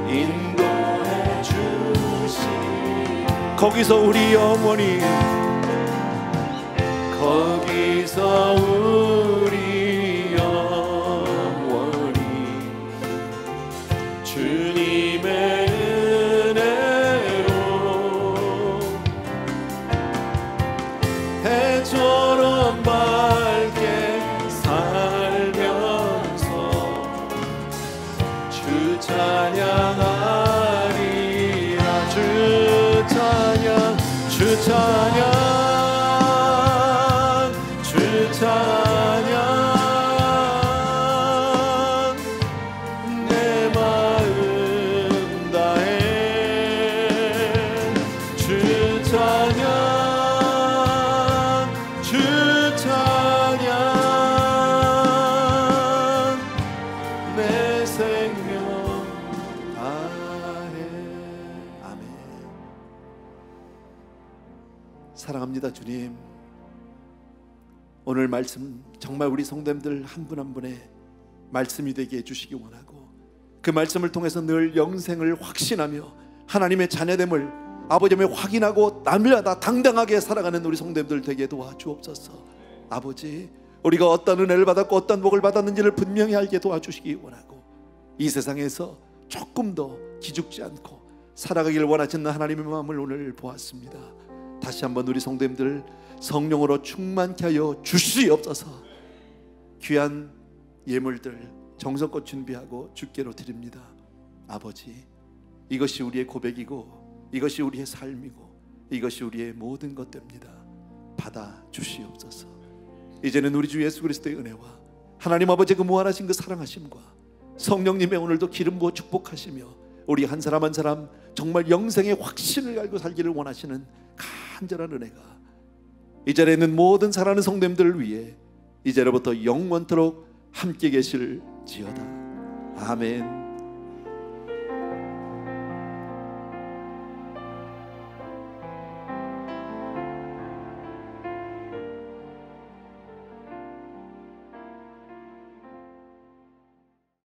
인도해 주시. 거기서 우리 영원히, 거기서 우리 영원히 주님의 은혜로 해처럼 밝게 살면서 주 찬양하리라. 주 찬양, 주 찬양, 주 찬양, 내 마음 다해 주 찬양, 주 찬양, 내 생명 다해. 아멘. 사랑합니다 주님. 오늘 말씀 정말 우리 성도님들 한 분 한 분의 말씀이 되게 해주시기 원하고, 그 말씀을 통해서 늘 영생을 확신하며 하나님의 자녀됨을 아버지의 확인하고 날마다 당당하게 살아가는 우리 성도님들 되게 도와주옵소서. 아버지, 우리가 어떤 은혜를 받았고 어떤 복을 받았는지를 분명히 알게 도와주시기 원하고, 이 세상에서 조금 더 기죽지 않고 살아가기를 원하시는 하나님의 마음을 오늘 보았습니다. 다시 한번 우리 성도님들 성령으로 충만케 하여 주시옵소서. 귀한 예물들 정성껏 준비하고 주께로 드립니다. 아버지, 이것이 우리의 고백이고 이것이 우리의 삶이고 이것이 우리의 모든 것 됩니다. 받아 주시옵소서. 이제는 우리 주 예수 그리스도의 은혜와 하나님 아버지의 그 무한하신 그 사랑하심과 성령님의 오늘도 기름 부어 축복하시며 우리 한 사람 한 사람 정말 영생의 확신을 알고 살기를 원하시는 간절한 은혜가 이 자리에 있는 모든 사랑하는 성도님들을 위해 이제로부터 영원토록 함께 계실지어다. 아멘.